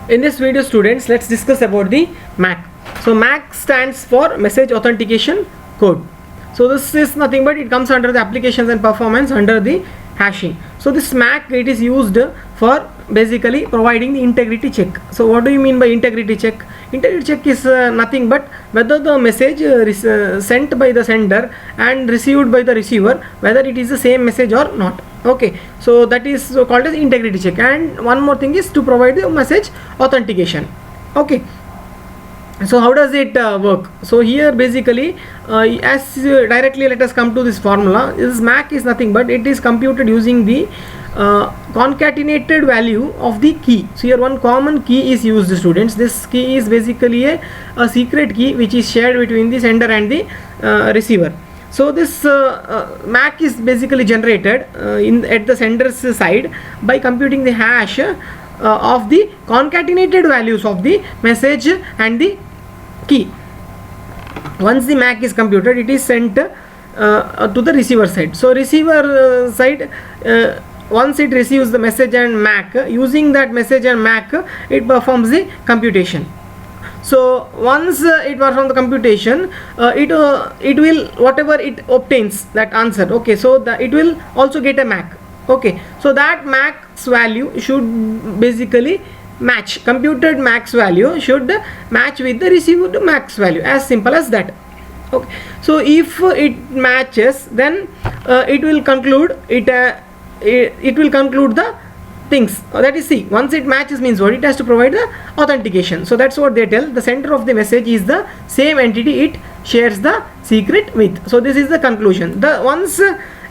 In this video, students, let's discuss about the MAC. So MAC stands for Message Authentication Code. So this is nothing but it comes under the applications and performance under the hashing. So this MAC, it is used for basically providing the integrity check. So what do you mean by integrity check? Integrity check is nothing but whether the message sent by the sender and received by the receiver, whether it is the same message or not. Okay, so that is called as integrity check. And one more thing is to provide the message authentication. Okay, so how does it work? So here basically directly let us come to this formula. This MAC is nothing but it is computed using the concatenated value of the key. So here one common key is used, students. This key is basically a secret key which is shared between the sender and the receiver. So this MAC is basically generated at the sender's side by computing the hash of the concatenated values of the message and the key. Once the MAC is computed, it is sent to the receiver side. So receiver side, once it receives the message and MAC, using that message and MAC, it performs the computation. So once it performs the computation, it will whatever it obtains that answer. Okay, so it will also get a MAC. Okay, so that MAC's value should basically match, computed MAC's value should match with the received MAC's value, as simple as that. Okay, so if it matches, then it will conclude it will conclude the things, that is, see, once it matches means what? It has to provide the authentication. So that's what they tell. The sender of the message is the same entity it shares the secret with. So this is the conclusion. The once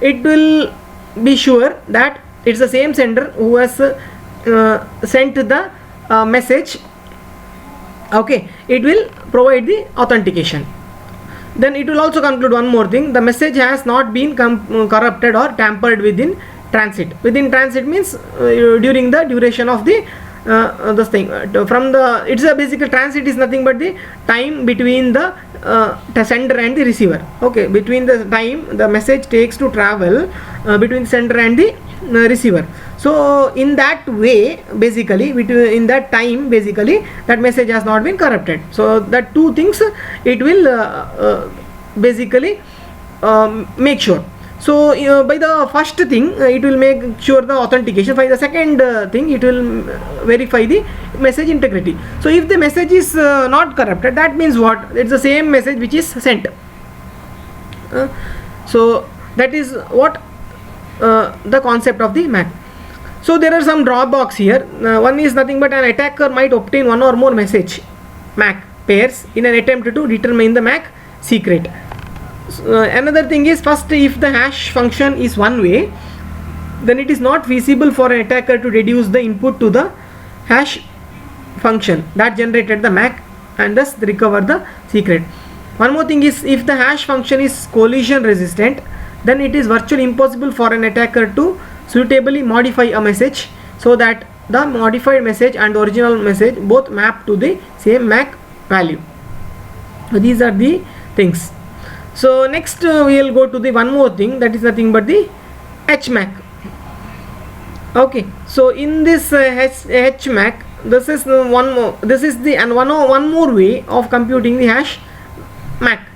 it will be sure that it's the same sender who has sent the message, okay, it will provide the authentication. Then it will also conclude one more thing: the message has not been corrupted or tampered within transit. Within transit means during the duration of the this thing, from the, it's a basic transit is nothing but the time between the sender and the receiver. Okay, between the time the message takes to travel between sender and the receiver. So in that way, basically in that time, basically that message has not been corrupted. So that two things it will basically make sure. So by the first thing, it will make sure the authentication. By the second thing, it will verify the message integrity. So if the message is not corrupted, that means what? It's the same message which is sent. So that is what the concept of the MAC. So there are some drawbacks here. One is nothing but an attacker might obtain one or more message MAC pairs in an attempt to determine the MAC secret. Another thing is, first, if the hash function is one way, then it is not feasible for an attacker to reduce the input to the hash function that generated the MAC and thus recover the secret. One more thing is, if the hash function is collision resistant, then it is virtually impossible for an attacker to suitably modify a message so that the modified message and the original message both map to the same MAC value. So these are the things. So next we will go to the one more thing, that is nothing but the HMAC. Okay, so in this HMAC, this is one more, this is the one more way of computing the hash MAC.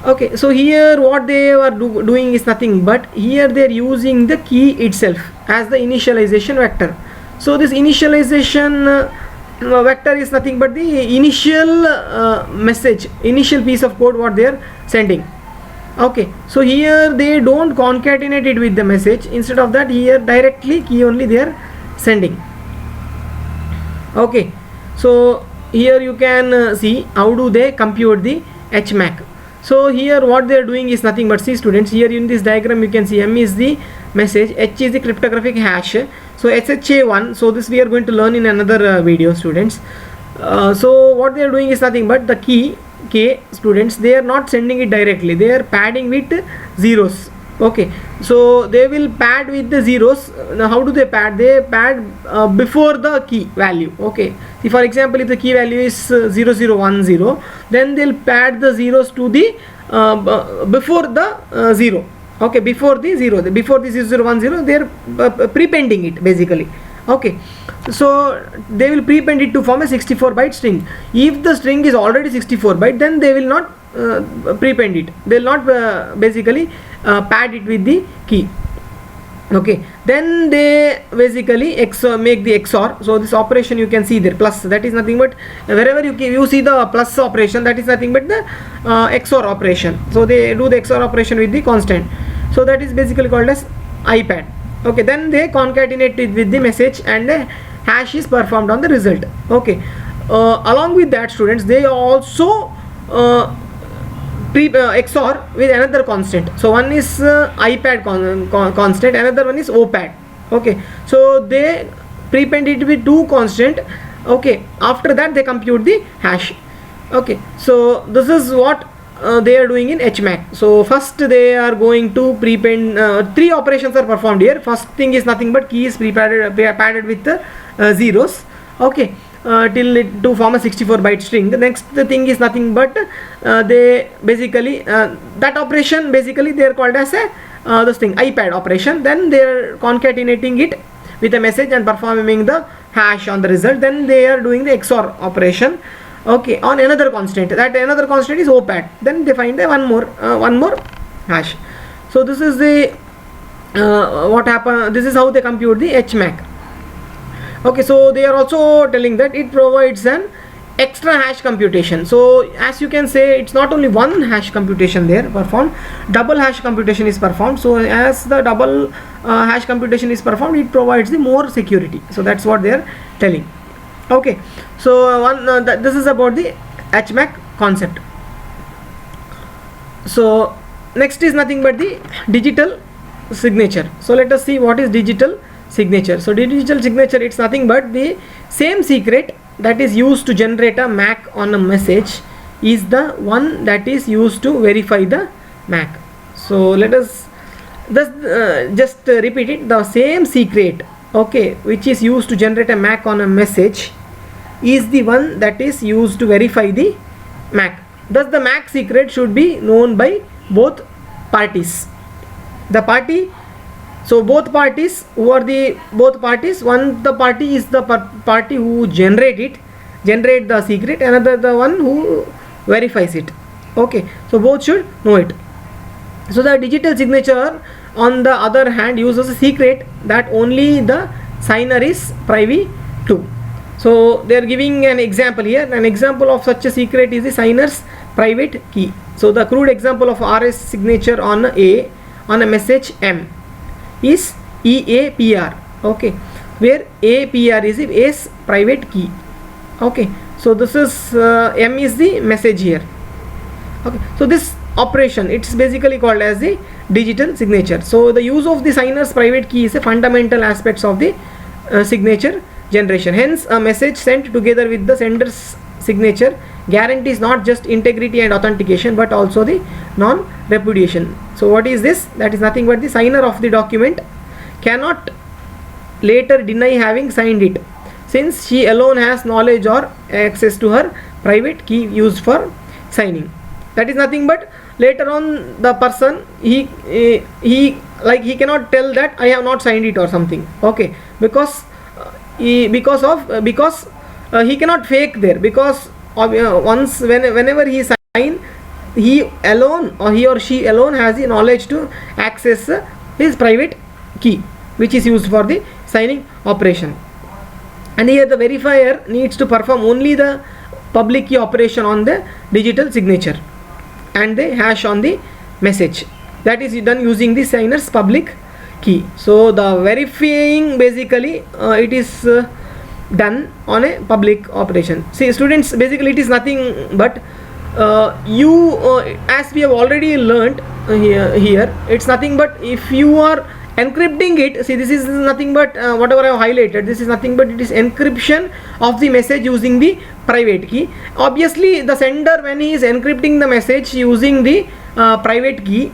Okay, so here what they are doing is nothing but here they are using the key itself as the initialization vector. So this initialization vector is nothing but the initial message, initial piece of code what they are sending. Okay, so here they don't concatenate it with the message. Instead of that, here directly key only they are sending. Okay, so here you can see how do they compute the HMAC. So here what they are doing is nothing but, see students, here in this diagram you can see M is the message, H is the cryptographic hash. So SHA1, so this we are going to learn in another video, students. So what they are doing is nothing but the key K, students, they are not sending it directly, they are padding with zeros. Okay, so they will pad with the zeros. Now how do they pad? They pad before the key value. Okay, see, for example, if the key value is 0010, then they'll pad the zeros to the before the 0. Okay, before the 0, before the 0010, they are prepending it basically. Okay, so they will prepend it to form a 64 byte string. If the string is already 64 byte, then they will not prepend it, they will not basically pad it with the key. Okay, then they basically make the XOR. So this operation you can see there, plus, that is nothing but wherever you see the plus operation, that is nothing but the XOR operation. So they do the XOR operation with the constant, so that is basically called as IPAD. Okay, then they concatenate it with the message and the hash is performed on the result. Okay, along with that, students, they also XOR with another constant. So one is IPAD constant, another one is OPAD. Okay, so they prepend it with two constant. Okay, after that they compute the hash. Okay, so this is what they are doing in HMAC. So first they are going to prepend, three operations are performed here. First thing is nothing but key is padded with the zeros. Okay, till it to form a 64 byte string. The next thing is nothing but they basically that operation, basically they are called as a this thing IPAD operation. Then they are concatenating it with a message and performing the hash on the result. Then they are doing the XOR operation, okay, on another constant. That another constant is OPAD. Then they find one more hash. So this is the what happen. This is how they compute the HMAC. Okay, so they are also telling that it provides an extra hash computation. So as you can say, it's not only one hash computation there performed, double hash computation is performed. So as the double hash computation is performed, it provides the more security. So that's what they are telling. Okay, so this is about the HMAC concept. So next is nothing but the digital signature. So let us see what is digital signature. So digital signature, it's nothing but the same secret that is used to generate a MAC on a message is the one that is used to verify the MAC. So let us just repeat it. The same secret, okay, which is used to generate a MAC on a message is the one that is used to verify the MAC. Thus the MAC secret should be known by both parties. The party, so both parties, who are the both parties? One, the party is the party who generate the secret, another the one who verifies it. Okay, so both should know it. So the digital signature on the other hand uses a secret that only the signer is privy to. So they are giving an example here. An example of such a secret is the signer's private key. So the crude example of RS signature on a message M is EAPR. Okay, where APR is A's private key. Okay, so this is M is the message here. Okay, so this operation, it's basically called as the digital signature. So the use of the signer's private key is a fundamental aspects of the signature generation. Hence a message sent together with the sender's signature guarantees not just integrity and authentication but also the non-repudiation. So what is this? That is nothing but the signer of the document cannot later deny having signed it, since she alone has knowledge or access to her private key used for signing. That is nothing but later on the person he cannot tell that I have not signed it or something. Okay, because he cannot fake there, because whenever he sign, he alone or he or she alone has the knowledge to access his private key which is used for the signing operation. And here the verifier needs to perform only the public key operation on the digital signature and the hash on the message. That is done using the signer's public key. So the verifying basically it is done on a public operation. See students, basically it is nothing but as we have already learned here, it's nothing but if you are encrypting it, see this is nothing but whatever I have highlighted, this is nothing but it is encryption of the message using the private key. Obviously the sender, when he is encrypting the message using the private key,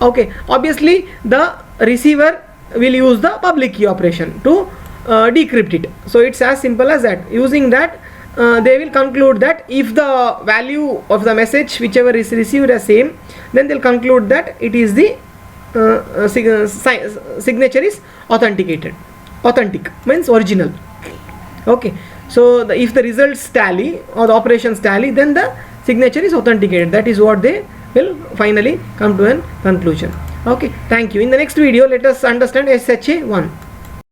okay, obviously the receiver will use the public key operation to decrypt it. So it's as simple as that. Using that they will conclude that if the value of the message whichever is received as same, then they'll conclude that it is the signature is authenticated. authentic means original. Okay, so if the results tally or the operations tally, then the signature is authenticated. That is what they will finally come to a conclusion. Okay, thank you. In the next video, let us understand SHA-1.